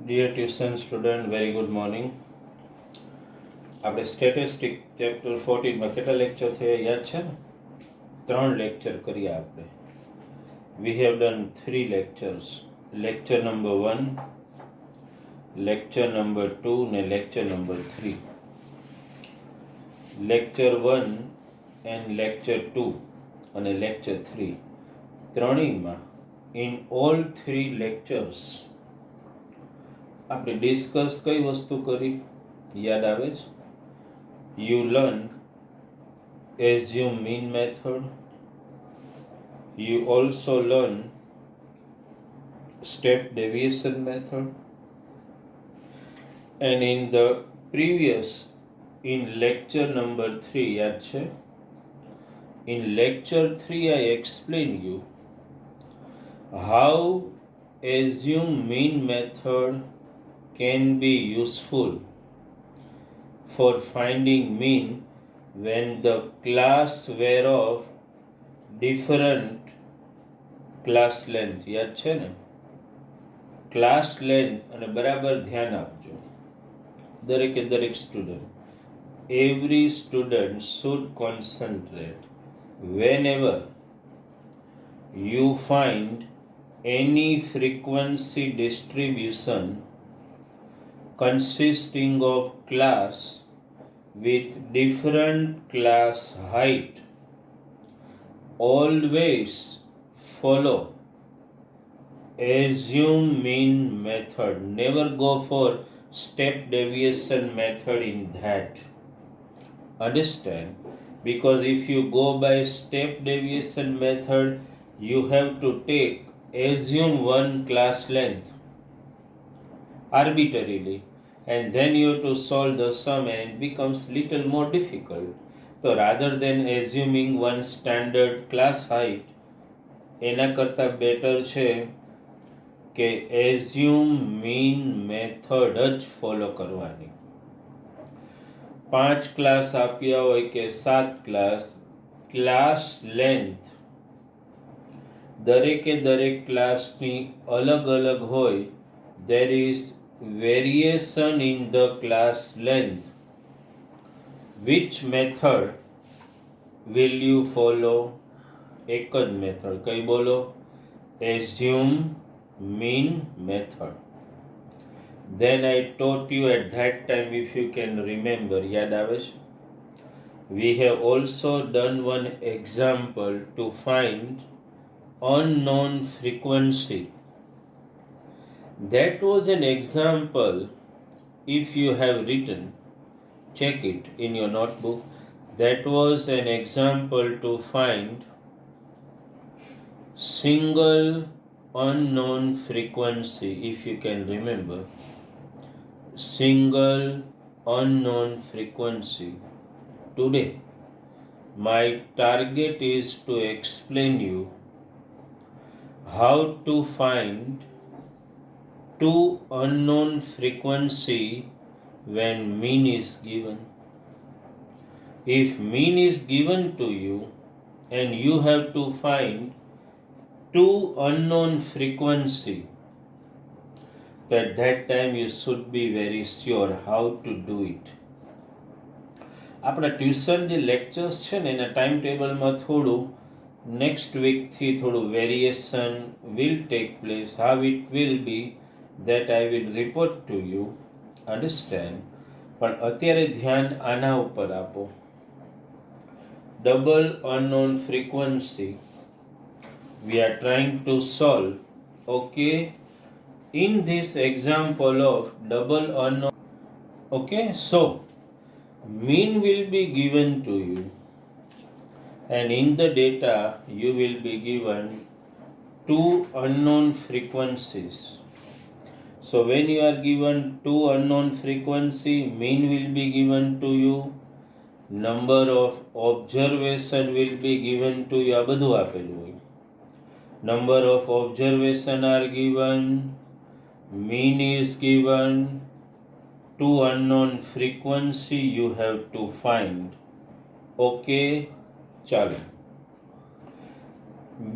Dear tuition student, very good morning. આપણે statistic chapter 14 માં કેટલા લેક્ચર થયા યાદ છે ને? 3 લેક્ચર કર્યા આપણે. We have done 3 lectures. Lecture number 1, lecture number 2 ને lecture number 3. Lecture 1 and lecture 2 અને lecture 3 ત્રણેયમાં in all 3 lectures આપણે ડિસ્કસ કઈ વસ્તુ કરી યાદ આવે છે? You learn assume mean method. You also learn step deviation method. And in the previous, in lecture number 3, યાદ છે? In lecture 3 I explained you how assume mean method can be useful for finding mean when the class were of different class length. યાદ છે ને? Class length અને બરાબર ધ્યાન આપજો દરેક student. Every student should concentrate whenever you find any frequency distribution consisting of class with different class height. Always follow assume mean method. Never go for step deviation method in that. Understand? Because if you go by step deviation method, you have to take assume one class length arbitrarily, and then you have to solve the sum and it becomes little more difficult. So rather than assuming one standard class height, એના કરતાં better છે કે assume mean method જ follow કરવાની. 5 class આપ્યા હોય કે 7 class length દરેક ક્લાસની અલગ હોય. There is variation in the class length. Which method will you follow? એક જ મેથડ. કઈ બોલો? assume mean method. Then I taught you at that time, if you can remember, યાદ આવે છે? We have also done one example to find unknown frequency. That was an example. If you have written, check it in your notebook. That was an example to find single unknown frequency. If you can remember, single unknown frequency. Today my target is to explain you how to find two unknown frequency when mean is given. If mean is given to you and you have to find two unknown frequency, at that time you should be very sure how to do it. આપણા tuition જે lectures છે ને એના time ટેબલમાં થોડું next વીકથી થોડું variation will take place. How it will be that I will report to you. Understand? પણ અત્યારે ध्यान આના ઉપર આપો. Double unknown frequency we are trying to solve. Okay, in this example of double unknown, okay, so mean will be given to you and in the data you will be given two unknown frequencies. So when you are given two unknown frequency, mean will be given to you, number of observation will be given to you. આ બધું આપેલું હોય. Number of observation are given, mean is given, two unknown frequency you have to find. Okay, chalo.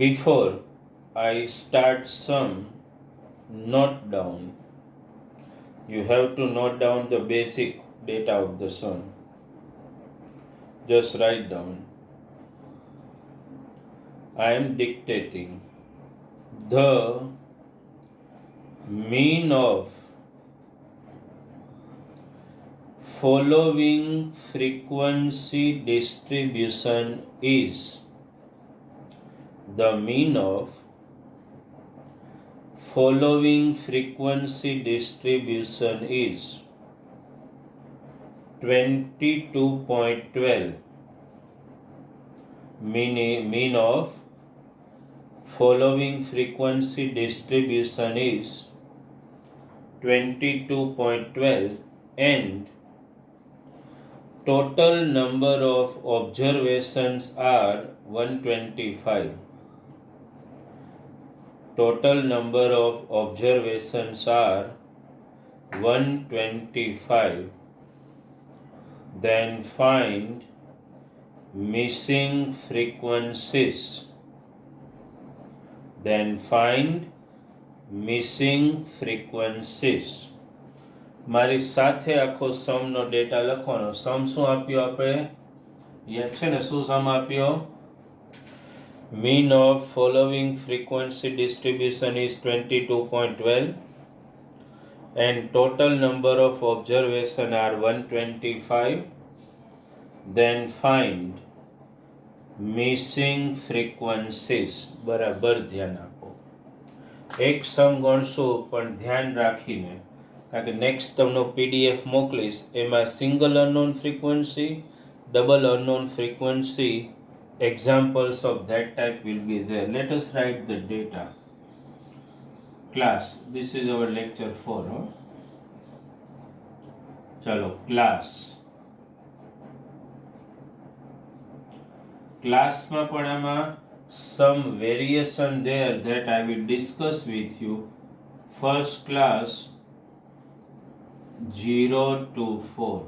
Before I start sum, note down You have to note down the basic data of the sun. Just write down. I am dictating. The mean of following frequency distribution is. The mean of following frequency distribution is 22.12. Mean of following frequency distribution is 22.12 and total number of observations are 125. Total number of observations are 125. Then find missing frequencies. Then find missing frequencies. મારી સાથે આખો સમનો data લખવાનો. સમ શું આપ્યો આપણે? યાદ છે ને શું સમ આપ્યો? Mean of following frequency distribution is 22.12 and total number of observation are 125. Then find missing frequencies. બરાબર ધ્યાન આપો. એક સમ ગણશો પણ ધ્યાન રાખીને, કારણ કે નેક્સ્ટ તમને PDF મોકલીશ, એમાં single unknown frequency, double unknown frequency, examples of that type will be there. Let us write the data. Class, this is our lecture 4. Chalo, class. Class માં પણ આમાં some variation there that I will discuss with you. First class 0 to 4.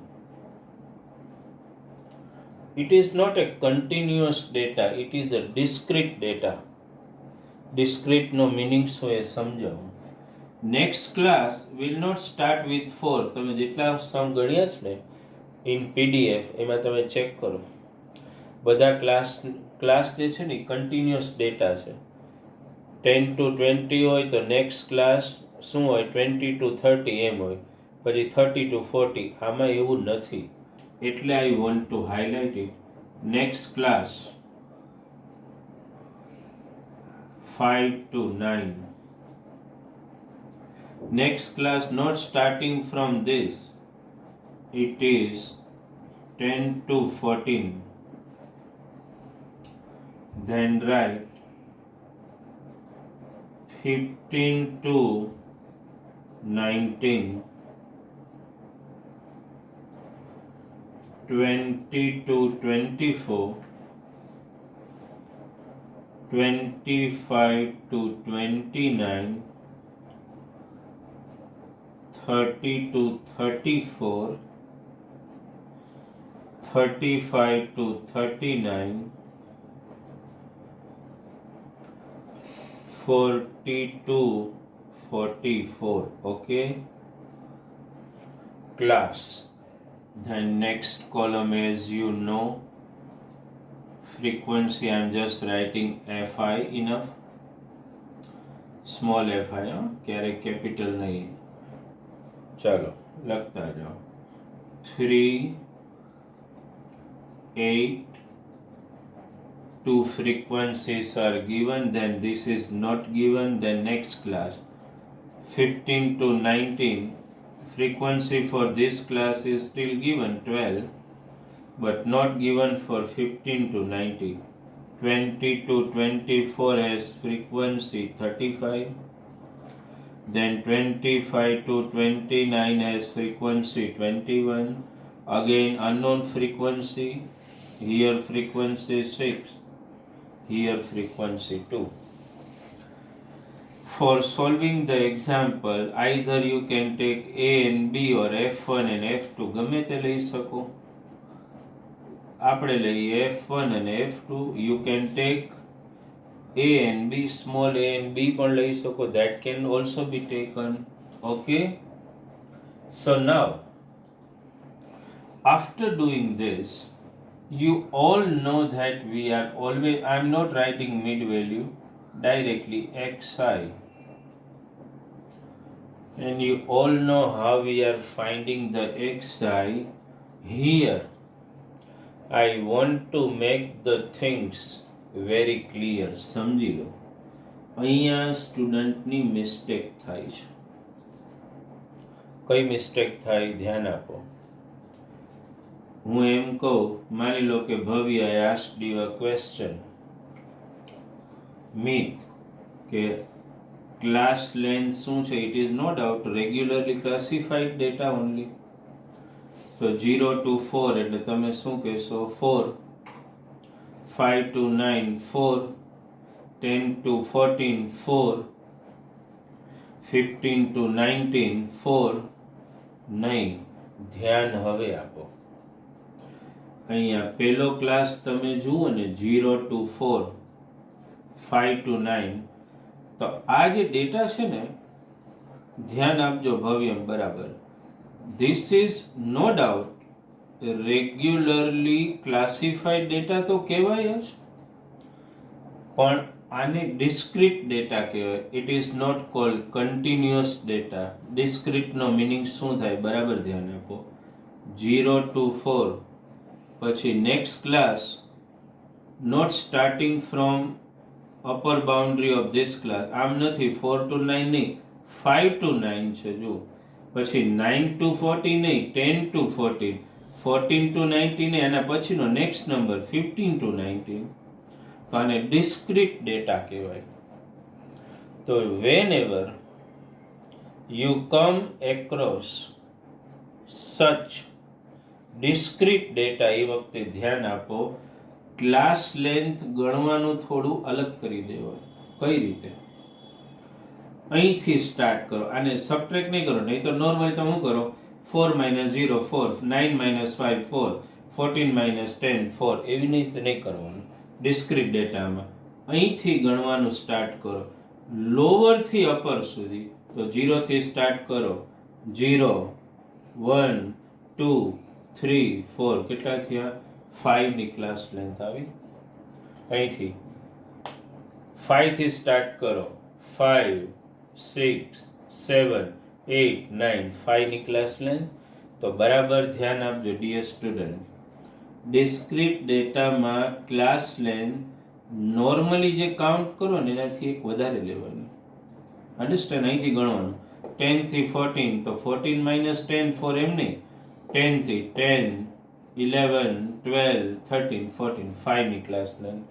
It is not a continuous data, it is a discrete data. Discrete no meaning so એ સમજાવું. Next class will not start with 4. તમે જેટલા સમ ગણ્યા છે ને in PDF એમાં તમે check કરો. બધા ક્લાસ જે છે ને કન્ટિન્યુઅસ ડેટા છે. 10 to 20 હોય તો નેક્સ્ટ ક્લાસ શું હોય? 20 to 30 એમ હોય. પછી 30 to 40. આમાં એવું નથી. એટલે I want to highlight it. Next class 5 to 9. Next class not starting from this. It is 10 to 14. Then write 15 to 19. 20 to 24, 25 to 29, 30 to 34, 35 to 39, 40 to 44. Okay? Class. Then next column, as you know, frequency I am just writing FI enough. Small FI, ક્યારે capital નહીં. ચાલો લખતા જાઓ. 3, 8, 2 frequencies are given, then this is not given. Then next class 15 to 19. Frequency for this class is still given 12, but not given for 15 to 90. 20 to 24 has frequency 35. Then 25 to 29 has frequency 21. Again unknown frequency. Here frequency 6. Here frequency 2. For solving the example, either you can take A and B or F1 and F2. ગમે તે લઈ શકો. આપણે લઈએ F1 and F2. You can take A and B, small a and B પણ લઈ શકો. That can also be taken. Okay? So now, after doing this, you all know that we are always, I am not writing mid value directly xi, and you all know how we are finding the xi. Here I want to make the things very clear. સમજી લો, અહીંયા સ્ટુડન્ટની mistake થાય છે. કઈ mistake થાય ધ્યાન આપો. હું એમ કહું, માની લો કે ભવ્ય asked you a question, myth, કે ક્લાસ લેન્થ શું છે? It is no doubt regularly classified data only. તો 0 to 4 એટલે તમે શું કહેશો? 4. 5 to 9 4. 10 to 14 4. 15 to 19 4. નહીં, ધ્યાન હવે આપો. અહીંયા પહેલો ક્લાસ તમે જુઓ ને, 0 to 4, 5 to 9. તો આ જે ડેટા છે ને, ધ્યાન આપજો ભવ્યમ, બરાબર. This is no doubt regularly classified data તો કહેવાય જ, પણ આને ડિસ્ક્રીટ ડેટા કહેવાય. It is not called continuous data. ડિસ્ક્રીટનો મિનિંગ શું થાય? બરાબર ધ્યાન આપો. 0 to 4, પછી next class note starting from upper boundary of this class. આમ નથી, 4 to 9 નહીં, 5 to 9 છે. જો પછી 9 to 14 નહીં, 10 to 14, 14 to 19 નહીં, એના પછીનો નેક્સ્ટ નંબર 15 to 19. તો આને ડિસ્ક્રીટ ડેટા કહેવાય. તો whenever you come across such discrete data, એ વખતે ધ્યાન આપો, ક્લાસ લેન્થ ગણવાનું થોડું અલગ કરી દેવાય. કઈ રીતે? અહીંથી સ્ટાર્ટ કરો, આને સબટ્રેક્ટ નહીં કરો. નહીં તો નોર્મલી તમે શું કરો? 4 - 0 4, 9 - 5 4, 14 - 10 4. એવી નહીં કરવાનું ડિસ્ક્રીટ ડેટામાં. અહીંથી ગણવાનું સ્ટાર્ટ કરો, લોવરથી અપર સુધી. તો 0 થી સ્ટાર્ટ કરો. 0 1 2 3 4. કેટલા થયા? 5 ની ક્લાસ લેન્થ આવી. અહીંથી 5 થી સ્ટાર્ટ કરો. 5 6 7 8 9. 5 ની ક્લાસ લેન્થ. તો બરાબર ધ્યાન આપજો ડિયર સ્ટુડન્ટ. ડિસ્ક્રીટ ડેટામાં ક્લાસ લેન્થ નોર્મલી જે કાઉન્ટ કરો ને એનાથી એક વધારે લેવાની. અન્ડરસ્ટેન્ડ? અહીંથી ગણવાનું. 10 થી 14, તો 14 - 10 4. એમ નહીં, 10 થી 10 11 12 13 14. 5 ની ક્લાસ લેન્થ.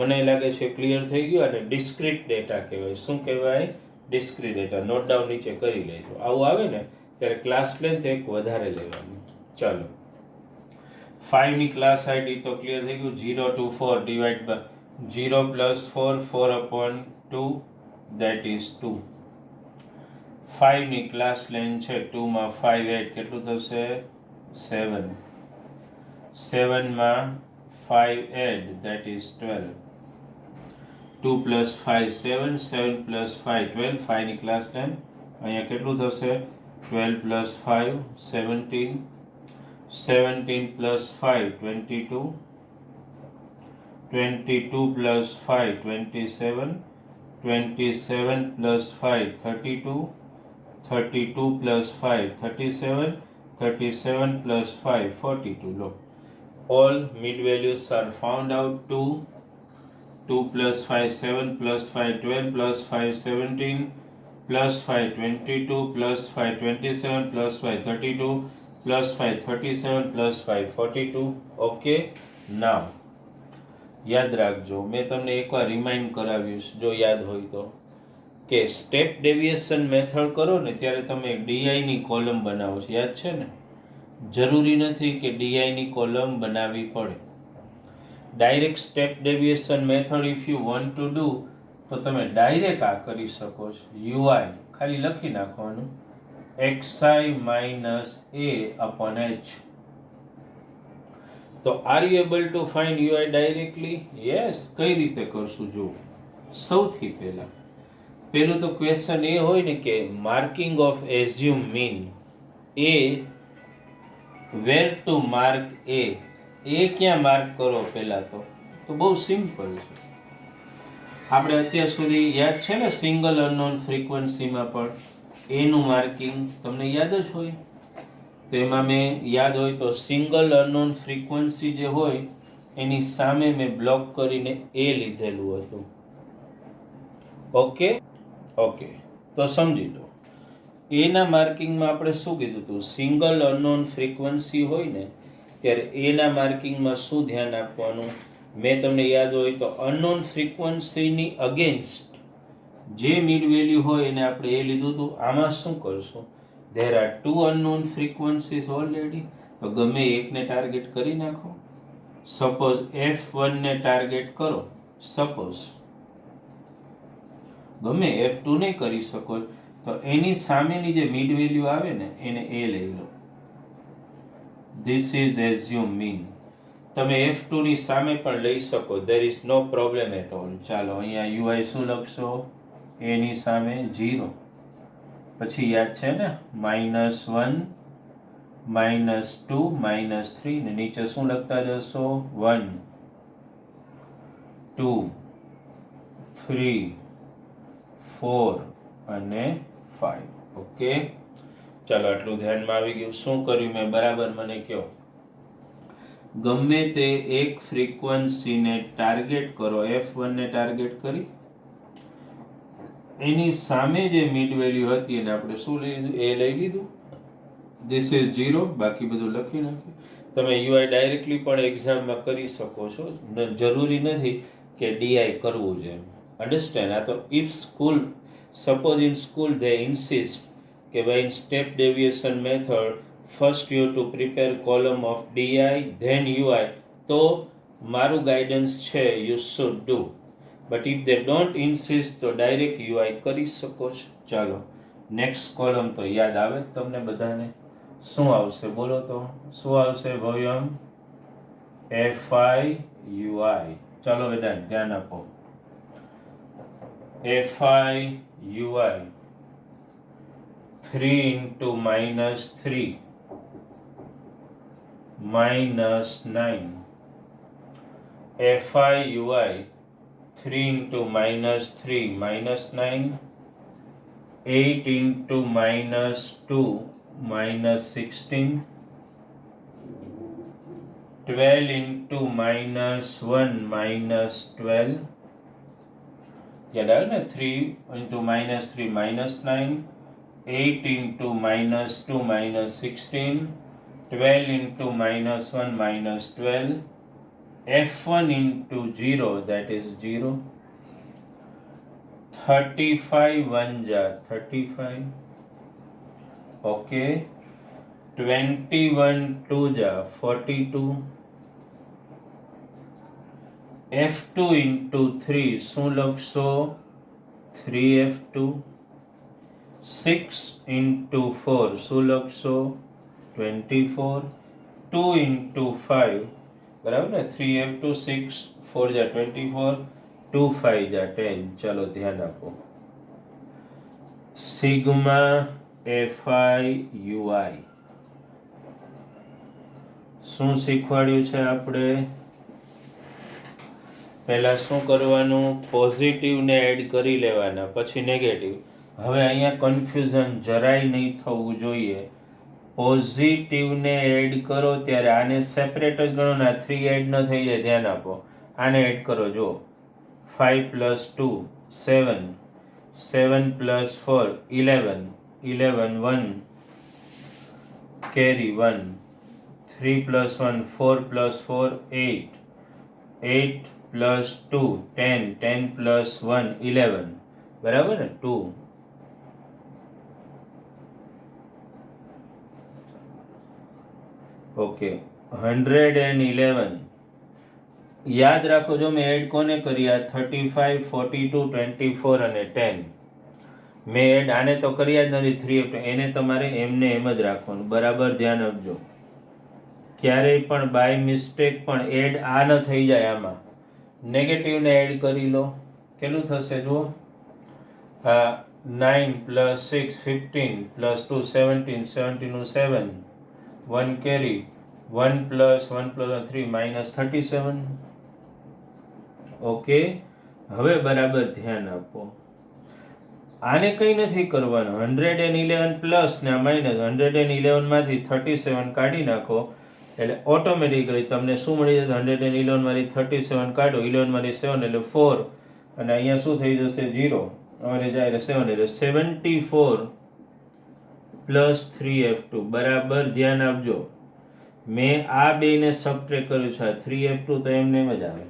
મને લાગે છે ક્લિયર થઈ ગયું. અને ડિસ્ક્રીટ ડેટા કહેવાય. શું કહેવાય? Discrete data. નોટ ડાઉન નીચે કરી લેજો. આવું આવે ને ત્યારે ક્લાસ લેન્થ એક વધારે લેવાની. ચાલો, 5 ની ક્લાસ આઈડી તો ક્લિયર થઈ ગયું. 0 to 4 divide by 0 + 4, 4/2, that is 2. 5 ની ક્લાસ લેન્થ છે. 2 માં 5 8, કેટલું થશે? 7. 7 માં 5 8, that is 12. 2 + 5 7, 7 + 5 12. 5 ની ક્લાસ લેન્થ અહીંયા કેટલું થશે? 12 + 5 17. 17 + 5 22. 22 + 5 27. 27 + 5 32. 32 + 5 37. 37 + 5 42. Look, all mid values are found out. 2 + 5 7 + 5 12 + 5 17 + 5 22 + 5 27 + 5 32 + 5 37 + 5 42. Okay, નાવ યાદ રાખજો. મેં તમને એકવાર રિમાઇન્ડ કરાવ્યું છે, જો યાદ હોય તો, કે સ્ટેપ ડેવિએશન મેથડ કરો ને ત્યારે તમે ડીઆઈની કોલમ બનાવો છો. યાદ છે ને? જરૂરી નથી કે ડીઆઈની કોલમ બનાવવી પડે. Direct step deviation method if you want to do, તો તમે ડાયરેક્ટ આ કરી શકો છો. યુઆઈ ખાલી લખી નાખવાનું, xi - a/h. તો are you able to find UI directly? Yes. કઈ રીતે કરશું? જો, સૌથી પેલું તો ક્વેશ્ચન એ હોય ને કે માર્કિંગ ઓફ એઝ્યુમ મીન. એ વેર ટુ માર્ક એ ક્યાં માર્ક કરો પહેલાં તો બહુ સિમ્પલ છે. આપણે અત્યાર સુધી યાદ છે ને સિંગલ અનનોન ફ્રીક્વન્સીમાં પણ એનું માર્કિંગ તમને યાદ જ હોય. તો એમાં મેં યાદ હોય તો સિંગલ અનનોન ફ્રીક્વન્સી જે હોય એની સામે મેં બ્લોક કરીને એ લીધેલું હતું. ઓકે, તો સમજી લો. એના માર્કિંગમાં આપણે શું કીધું હતું? સિંગલ અનનોન ફ્રીક્વન્સી હોય ને ત્યારે એના માર્કિંગમાં શું ધ્યાન આપવાનું? મેં તમને યાદ હોય તો અનનોન ફ્રીક્વન્સીની અગેન્સ્ટ જે મિડ વેલ્યુ હોય એને આપણે એ લીધું હતું. આમાં શું કરશું? There are two unknown frequencies already, તો ગમે એકને ટાર્ગેટ કરી નાખો. સપોઝ F1 ને ટાર્ગેટ કરો, સપોઝ ગમે F2 નહીં કરી શકો તો એની સામેની જે મિડ વેલ્યુ આવે ને એને એ લઈ લો. This is assume mean. તમે F2 ની સામે પણ લઈ શકો, there is no problem at all. ચાલો અહીંયા UI શું લખશો? એની સામે 0, પછી યાદ છે ને -1 -2 -3 ને નીચે શું લખતા જશો? 1 2 3 4 અને 5. ઓકે, ચાલો આટલું ધ્યાનમાં આવી ગયું. શું કર્યું મેં બરાબર મને કહો. ગમે તે એક ફ્રીક્વન્સીને ટાર્ગેટ કરો, F1 ને ટાર્ગેટ કરી એની સામે જે મિડ વેલ્યુ હતી એને આપણે શું લઈ લીધું? એ લઈ લીધું. ધીસ ઇઝ 0, બાકી બધું લખી નાખ્યું. તમે UI ડાયરેક્ટલી પણ એક્ઝામમાં કરી શકો છો, જરૂરી નથી કે DI કરવું છે. અન્ડરસ્ટેન્ડ? આ તો if school, suppose in school they insist કે ભાઈ step deviation method first you to prepare column of DI then UI, તો મારું ગાઈડન્સ છે you should do. But if they don't insist તો ડાયરેક્ટ UI કરી શકો છો. ચાલો નેક્સ્ટ કોલમ તો યાદ આવે તમને બધાને. શું આવશે બોલો તો? શું આવશે ભવ્યમ? FI UI. ચાલો બધા ધ્યાન આપો. FI UI 3 into -3 -9. FI UI 3 into -3 -9. 8 into -2 -16. 12 into -1 -12. યાદ આવે ને? 3 into -3 -9. 8 into -2 -16. 12 into -1 -12. F1 into 0, that is 0. 35 1 ja 35. Okay. 21 2 ja 42. F2 into 3 શું લખશો? 3F2. 6 into 4 શું લખશો? 24. 2 into 5 બરાબર ને? 3F2 6 4 જા 24 2 5 જા 10. ચાલો ધ્યાન આપો. સિગ્મા FI UI શું શીખવાડ્યું છે આપણે? પહેલા શું કરવાનું? પોઝિટિવને એડ કરી લેવાના, પછી નેગેટિવ. હવે અહીંયા કન્ફ્યુઝન જરાય નહીં થવું જોઈએ. પોઝિટિવને એડ કરો ત્યારે આને સેપરેટ જ ગણો ને, 3 એડ ન થઈ જાય. ધ્યાન આપો. આને એડ કરો. જો 5 + 2 7, 7 + 4 11, 11 1 કેરી 1, 3 + 1 4 + 4 8, 8 + 2 10, 10 + 1 11. બરાબર ને? 2. ઓકે, 111. યાદ રાખો, જો મેં એડ કોને કર્યા? 35 42 24 અને 10. મેં એડ આને તો કર્યા જ નથી. 3 એને તમારે એમને એમ જ રાખવાનું. બરાબર ધ્યાન આપજો. ક્યારેય પણ બાય મિસ્ટેક પણ એડ આ ન થઈ જાય. આમાં નેગેટિવને એડ કરી લો. કેટલું થશે જુઓ? 9 plus 6 15 plus 2 17 17 નું 7 1 carry 1 plus 1 plus 3 minus 37. Okay, હવે બરાબર ધ્યાન આપો. આને કંઈ નથી કરવાનું. 111 પ્લસ ને માઇનસ 111 માંથી 37 કાઢી નાખો એટલે ઓટોમેટિકલી તમને શું મળી જશે? 111 માંથી 37 કાઢો, 11 માંથી 7 એટલે 4 અને અહીંયા શું થઈ જશે? 0. અમારે જાય 7 એટલે 74 પ્લસ 3f2. બરાબર ધ્યાન આપજો. મેં આ બેને સબટ્રેક્ટ કર્યું છે. 3f2 તો એમને એમ જ આવે.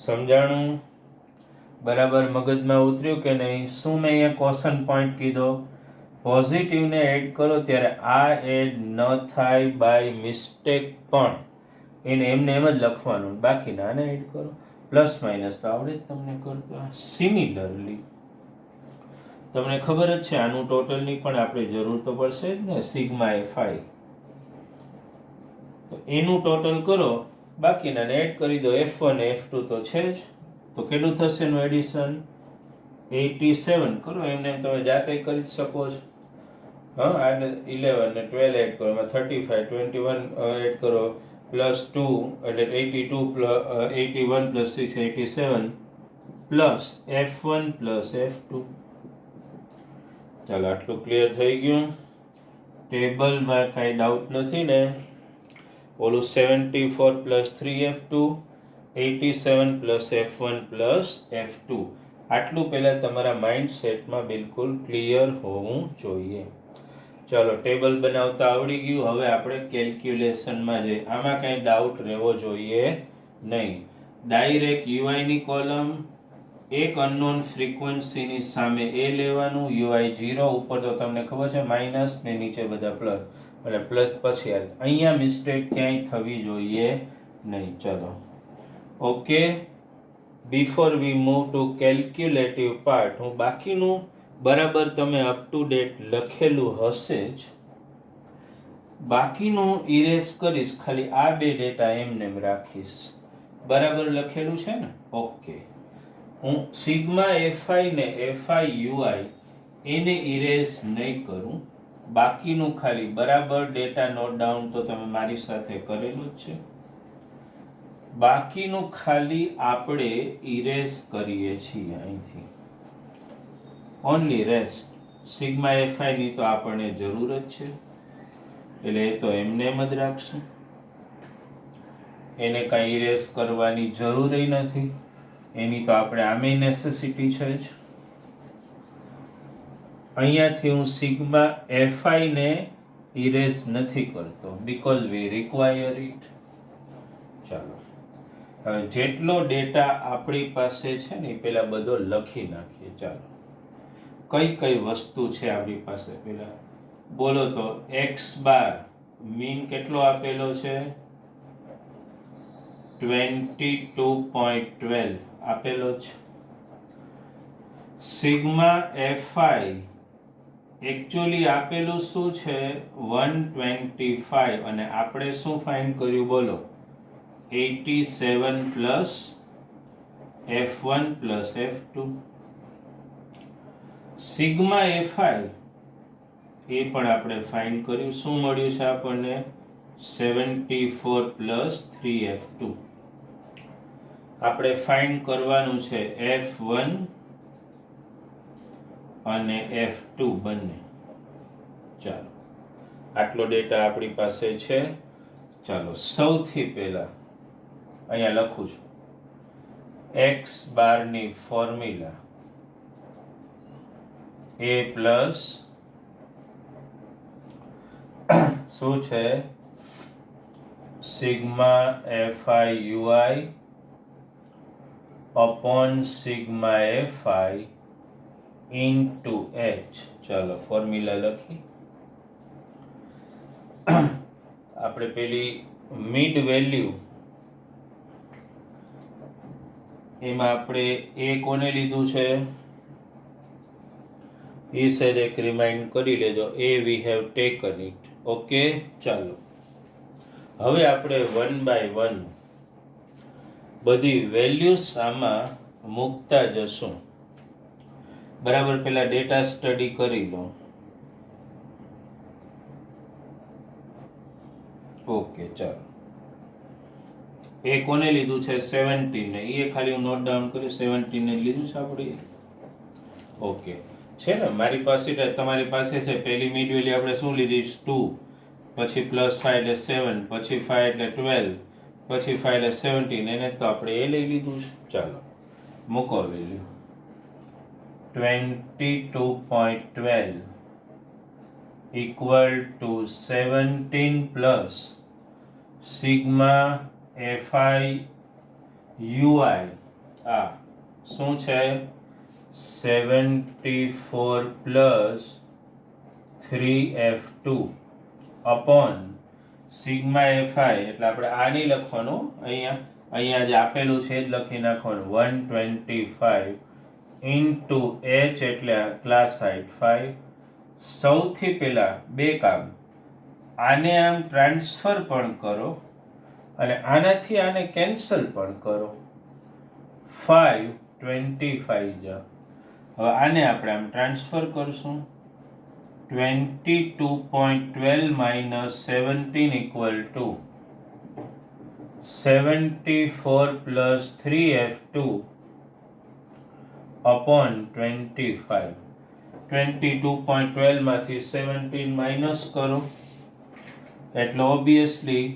સમજાણું? બરાબર મગજમાં ઉતર્યું કે નહીં? શું મેં અહીંયા ક્વેશ્ચન પોઈન્ટ કીધો? પોઝિટિવને એડ કરો ત્યારે આ એડ ન થાય બાય મિસ્ટેક પણ એને એમને એમ જ લખવાનું, બાકીના આને એડ કરો. પ્લસ માઇનસ તો આવડે જ તમને કરતા. સિમિલરલી તમને ખબર જ છે આનું ટોટલની પણ આપણે જરૂર તો પડશે જ ને. સિગ્મા fi તો એનું ટોટલ કરો, બાકીનાને એડ કરી દો. f1 f2 તો છે જ. તો કેટલું થશે એનું એડિશન? 87 કરો. એમને તમે જાતે કરી શકો છો. હા, આને 11 ને 12 એડ કરો, એમાં 35 21 એડ કરો પ્લસ 2 એટલે 82 plus 81 plus 6 87 plus f1 plus f2. ચાલો, આટલું ક્લિયર થઈ ગયું. ટેબલમાં કાંઈ ડાઉટ નથી ને? ઓલું 74 plus 3f2 87 plus f1 plus f2, આટલું પહેલાં તમારા માઇન્ડ સેટમાં બિલકુલ ક્લિયર હોવું જોઈએ. ચાલો, ટેબલ બનાવતા આવડી ગયું. હવે આપણે કેલ્ક્યુલેશનમાં જઈએ. આમાં કાંઈ ડાઉટ રહેવો જોઈએ નહીં. ડાયરેક્ટ યુઆઈની કોલમ, એક અનનોન ફ્રીક્વન્સીની સામે એ લેવાનું. યુઆઈ 0 ઉપર તો તમને ખબર છે માઇનસ ને નીચે બધા પ્લસ, એટલે પ્લસ પછી અહીંયા મિસ્ટેક ક્યાંય થવી જોઈએ નહીં. ચલો, okay. Before we move to calculative part, હું બાકીનું બરાબર તમે અપ ટુ ડેટ લખેલું હશે જ, બાકીનું ઇરેઝ કરીશ. ખાલી આ બે ડેટા એમને રાખીશ. બરાબર લખેલું છે ને? ઓકે. હું સિગ્મા fi ને fi ui એને ઇરેઝ નહીં કરું. બાકીનું ખાલી બરાબર ડેટા નોટ ડાઉન તો તમે મારી સાથે કરેલું જ છે. બાકીનું ખાલી આપણે ઇરેઝ કરીએ છીએ અહીંથી. ઓનલી રેસ્ટ સિગ્મા fi ની તો આપણને જરૂર જ છે, એટલે એ તો એમને એમ જ રાખશું. એને કાંઈ ઇરેઝ કરવાની જરૂર નથી. એની તો આપણે આમે નેસેસિટી છે જ. અહીંયાથી હું સિગ્મા fi ને ઇરેઝ નથી કરતો બીકોઝ વી રિક્વાયર ઇટ. ચાલો, હવે જેટલો ડેટા આપણી પાસે છે ને એ પેલા બધો લખી નાખીએ. ચાલો, કઈ કઈ વસ્તુ છે આપણી પાસે પેલા બોલો તો. x બાર મીન કેટલો આપેલો છે? 22.12 આપેલો છે. સિગ્મા fi એકચ્યુઅલી આપેલું શું છે? 125 અને આપણે શું ફાઇન્ડ કર્યું બોલો? 87 plus f1 plus f2. Sigma fi એ પણ આપણે ફાઇન્ડ કર્યું. શું મળ્યું છે આપણને? 74 પ્લસ 3f2. આપણે ફાઇન્ડ કરવાનું છે f1 અને f2 બંને. ચાલો, આટલો ડેટા આપણી પાસે છે. ચાલો, સૌથી પહેલા અહીંયા લખું છું x બારની ફોર્મ્યુલા a પ્લસ શું છે? Sigma fi ui upon sigma fi into h. ચાલો, ફોર્મ્યુલા લખી. આપણે પેલી મિડ વેલ્યુ એમાં આપણે એ કોને લીધું છે એ સર એક રિમાઇન્ડ કરી લેજો. એ we have taken it. Okay, ચાલો. હવે આપણે 1 બાય 1 બધી વેલ્યુઝ આમાં મૂકતા જશું. બરાબર, પેલા ડેટા સ્ટડી કરી લો. ઓકે, ચાલો. એ કોને લીધું છે? 17 ને. એ ખાલી હું નોટ ડાઉન કર્યું, 17 ને લીધું છે આપણે. ઓકે, છે ને મારી પાસે, તમારી પાસે છે. પહેલી મિડ વેલ્યુ આપણે શું લીધી? 2, પછી +5 એટલે 7, પછી 5 એટલે 12, પછી 5 એટલે 17. એને તો આપણે એ લઈ લીધું છે. ચાલો મૂકો value. 22.12 equal to 17 plus sigma fi ui. આ શું છે? 74 plus 3f2 upon sigma fi, એટલે આપણે આ નહીં લખવાનું, અહીંયા જે આપેલું છે એ જ લખી નાખવાનું. 125 ઇન્ટુ h એટલે ક્લાસ હાઇટ 5. સૌથી પહેલા બે કામ, આને આમ ટ્રાન્સફર પણ કરો અને આનાથી આને કેન્સલ પણ કરો. 5 25 જા. હવે આને આપણે આમ ટ્રાન્સફર કરશું. 22.12 minus 17 equal to 74 plus 3f2 upon 25. 22.12 માંથી 17 માઇનસ કરો એટલે ઓબ્વિયસલી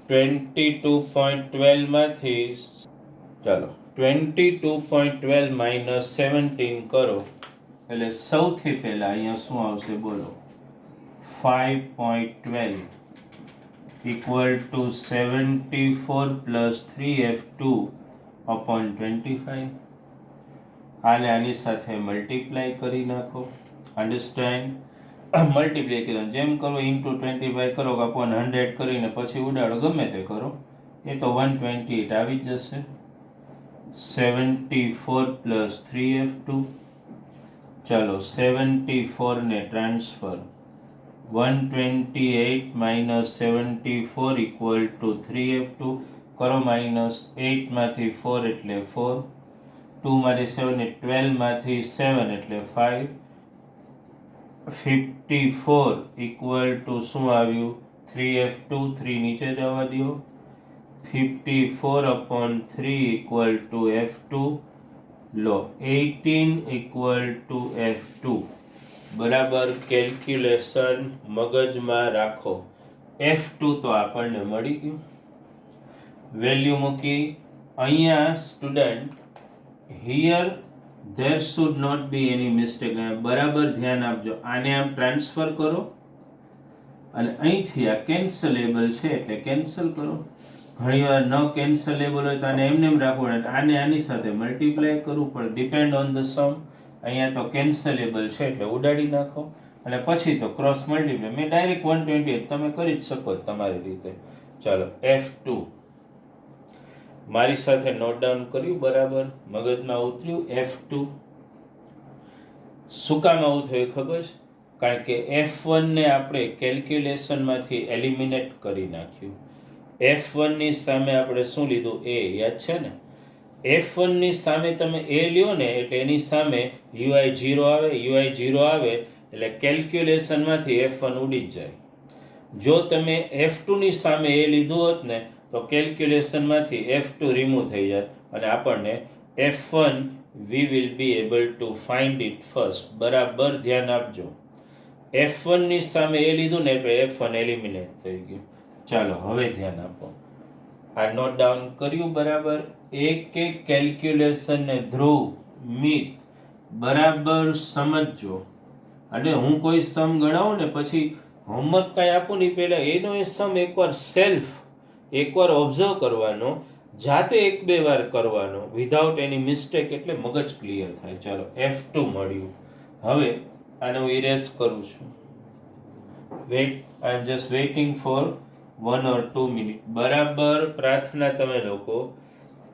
22.12 માંથી, ચાલો 22.12 માઇનસ 17 કરો એટલે સૌથી પહેલા અહીંયા શું આવશે બોલો? 5.12 equal to 74 plus 3f2 upon 25. આને આની સાથે મલ્ટીપ્લાય કરી નાખો. અન્ડરસ્ટેન્ડ? મલ્ટીપ્લાય કરો, જેમ કરો ઇન્ટુ 25 કરો કે અપોન 100 કરીને પછી ઉડાડો, ગમે તે કરો, એ તો 128 આવી જ જશે. 74 plus 3f2. ચાલો 74 ને transfer. 128 minus 74 equal to 3f2 કરો માઇનસ. 8 માંથી 4 એટલે 4, 2 માંથી 7 એટલે 12 માંથી 7 એટલે 5. 54 equal to શું આવ્યું? 3f2. 3 નીચે જવા દો. 54 upon 3 equal to f2. Law 18 equal to f2. બરાબર, કેલ્ક્યુલેશન મગજમાં રાખો. f2 તો આપણને મળી ગયું. વેલ્યુ મૂકી. અહીંયા student, here there should not be any mistake. બરાબર ધ્યાન આપજો. આને આમ ટ્રાન્સફર કરો અને અહીંથી આ કેન્સલેબલ છે એટલે કેન્સલ કરો. ઘણીવાર ન કેન્સલેબલ હોય તો આને એમને એમ રાખવું, આને આની સાથે મલ્ટીપ્લાય કરવું પડે. ડિપેન્ડ ઓન ધ સમ. અહીંયા તો કેન્સલેબલ છે એટલે ઉડાડી નાખો અને પછી તો ક્રોસ મલ્ટીપ્લાય. મેં ડાયરેક્ટ 128, તમે કરી જ શકો તમારી રીતે. ચાલો f2 મારી સાથે નોટ ડાઉન કર્યું, બરાબર મગજમાં ઉતર્યું. f2 શું કામ આવું થયું ખબર છે? કારણ કે f1 ને આપણે કેલ્ક્યુલેશનમાંથી એલિમિનેટ કરી નાખ્યું. f1 ની સામે આપણે શું લીધું? a. યાદ છે ને? f1 ની સામે તમે a લ્યો ને એટલે એની સામે ui 0 આવે. ui 0 આવે એટલે કેલ્ક્યુલેશનમાંથી f1 ઉડી જ જાય. જો તમે f2 ની સામે a લીધું હોત ને તો કેલ્ક્યુલેશનમાંથી f2 રિમૂવ થઈ જાય અને આપણને f1 we will be able to find it first. બરાબર ધ્યાન આપજો. f1 ની સામે a લીધું ને એટલે f1 એલિમિનેટ થઈ ગયું. ચાલો હવે ધ્યાન આપો. આ નોટ ડાઉન કર્યું, બરાબર. એક એક કેલ્ક્યુલેશનને ધ્રુવ, મિત બરાબર સમજજો. અને હું કોઈ સમ ગણાવું ને પછી હોમવર્ક કાંઈ આપું ને પહેલાં એનો એ સમ એકવાર ઓબ્ઝર્વ કરવાનો, જાતે 1-2 વાર કરવાનો વિધાઉટ એની મિસ્ટેક, એટલે મગજ ક્લિયર થાય. ચાલો f2 મળ્યું. હવે આને હું ઇરેઝ કરું છું. Wait, I am just waiting for 1 or 2 minute. બરાબર પ્રાર્થના તમે લોકો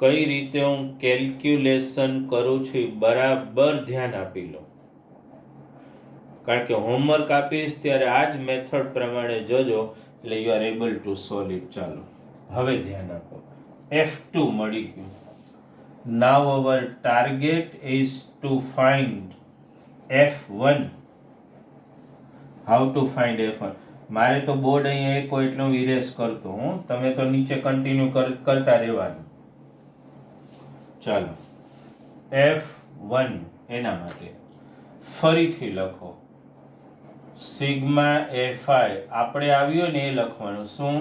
કઈ રીતે હું કેલ્ક્યુલેશન કરું છું બરાબર ધ્યાન આપી લો. કારણ કે હોમવર્ક આપીશ ત્યારે આ જ મેથડ પ્રમાણે જોજો એટલે you are able to solve it. ચાલો હવે ધ્યાન આપો. f2 મળી ગયું. Now our target is to find F1. How to find F1? મારે તો બોર્ડ અહીંયા એક હોય એટલે હું ઇરેઝ કરતો હું, તમે તો નીચે કન્ટિન્યુ કરતા રહેવાનું. ચાલો F1 એના માટે ફરીથી લખો સિગ્મા fi આપણે આવ્યો ને એ લખવાનું શું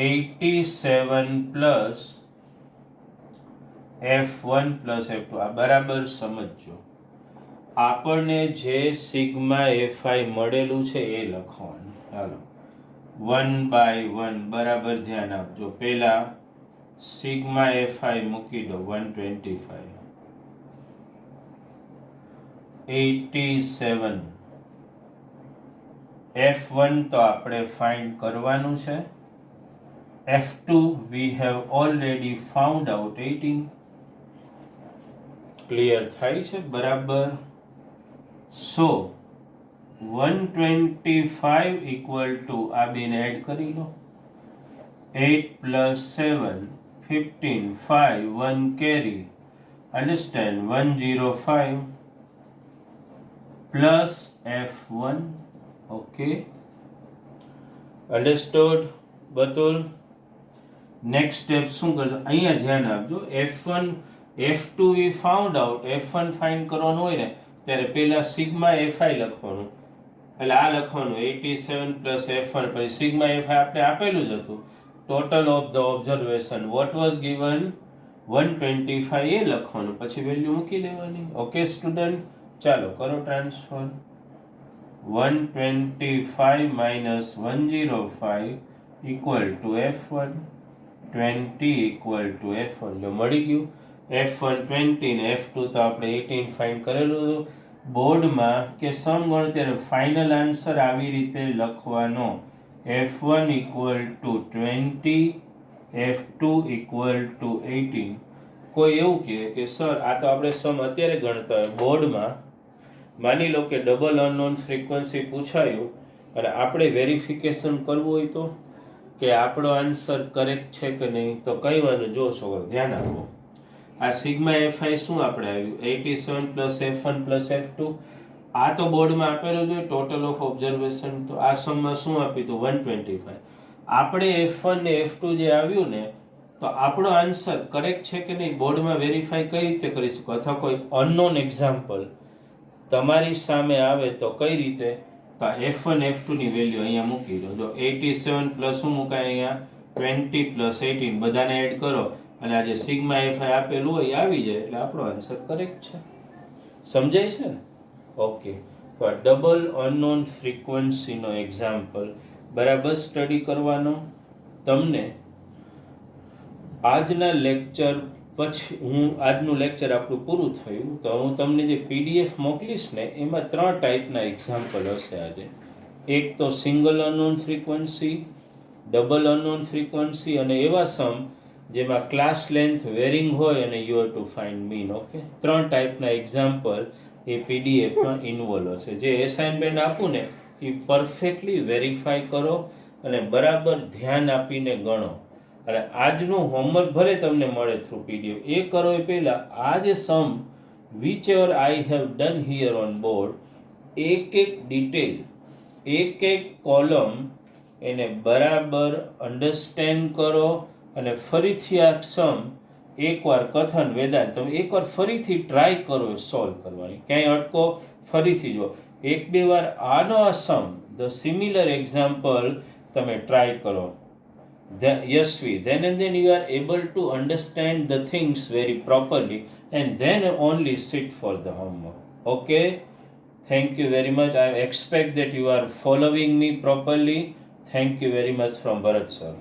87 પ્લસ F1 પ્લસ F2 આ બરાબર સમજજો. આપણને જે સિગ્મા fi મળેલું છે એ લખવાનું. ચાલો 1/1 બરાબર ધ્યાન આપજો. પહેલા સિગ્મા fi મૂકી દો 125 87 F1 તો આપણે ફાઇન્ડ કરવાનું છે. F2 we have already found out 18. Clear થાય છે બરાબર. સો 125 ઇક્વલ ટુ આ બેને એડ કરી લો 8 plus 7 15 5 1 carry understand 105 plus F1. Okay understood Batul. Next step શું કરશો અહીંયા ધ્યાન આપજો. F1 F2 we found out, F1 find કરવાનું હોય ને ત્યારે પહેલા સિગ્મા fi લખવાનું, એટલે આ લખવાનું 87 પ્લસ F1 પછી સિગ્મા fi આપણે આપેલું જ હતું. Total of the observation what was given 125 એ લખવાનું, પછી વેલ્યુ મૂકી દેવાની. ઓકે સ્ટુડન્ટ, ચાલો કરો transfer. 125 minus 105 equal to F1, 20 equal to F1. જો મળી ગયું. F1 20 ને F2 તો આપણે 18 ફાઇન્ડ કરેલું હતું. બોર્ડમાં કે સમ ગણો ત્યારે ફાઇનલ આન્સર આવી રીતે લખવાનો F1 equal to 20, F2 equal to 18. કોઈ એવું કહે કે સર આ તો આપણે સમ અત્યારે ગણતા હોય બોર્ડમાં, માની લો કે ડબલ અનનોન ફ્રીક્વન્સી પૂછાયું અને આપણે વેરિફિકેશન કરવું હોય તો કે આપણો આન્સર કરેક્ટ છે કે નહીં, તો કઈ વાનું જો છોકરો ધ્યાન આપો. આ સિગ્મા fi શું આપણે આવ્યું 87 પ્લસ F1 પ્લસ F2. આ તો બોર્ડમાં આપેલું જોઈએ ટોટલ ઓફ ઓબ્ઝર્વેશન. તો આ સમમાં શું આપ્યું તો 125. આપણે F1 ને F2 જે આવ્યું ને તો આપણો આન્સર કરેક્ટ છે કે નહીં બોર્ડમાં વેરીફાઈ કઈ રીતે કરી શકો, અથવા કોઈ અનનોન એક્ઝામ્પલ તમારી સામે આવે તો કઈ રીતે, તો F1 F2 ની વેલ્યુ અહીંયા મૂકી દો. જો 87 પ્લસ શું મુકાય અહીંયા 20 પ્લસ 18 બધાને એડ કરો અને આ જે સિગ્મા fi આપેલું હોય એ આવી જાય એટલે આપણો આન્સર કરેક્ટ છે. સમજાય છે ને? ઓકે, તો આ ડબલ અનનોન ફ્રીક્વન્સીનો એક્ઝામ્પલ બરાબર સ્ટડી કરવાનો. તમને આજના લેક્ચર પછી આજનું લેક્ચર આપણું પૂરું થયું તો હું તમને જે PDF મોકલીશ ને એમાં 3 ટાઈપના એક્ઝામ્પલ હશે આજે. એક તો single unknown frequency, double unknown frequency અને એવા સમ જેમાં ક્લાસ લેન્થ વેરિંગ હોય અને you have to find mean. Okay, 3 ટાઈપના એક્ઝામ્પલ એ PDFમાં ઇન્વોલ્વ હશે. જે એસાઇનમેન્ટ આપું ને એ પરફેક્ટલી વેરીફાઈ કરો અને બરાબર ધ્યાન આપીને ગણો. અને આજનું હોમવર્ક ભલે તમને મળે થ્રુ PDF, એ કરો એ પહેલાં આ જે sum whichever I have done here on board, એક એક ડિટેલ એક એક કોલમ એને બરાબર અન્ડરસ્ટેન્ડ કરો અને ફરીથી આ સમ એકવાર કથન વેદાંત તમે એકવાર ફરીથી ટ્રાય કરો સોલ્વ કરવાની. ક્યાંય અટકો ફરીથી જો 1-2 વાર આનો આ સમ ધ સિમિલર એક્ઝામ્પલ તમે ટ્રાય કરો. Yashvi, then and then you are able to understand the things very properly and then only sit for the homework. Okay, thank you very much. I expect that you are following me properly. Thank you very much from Bharat sir.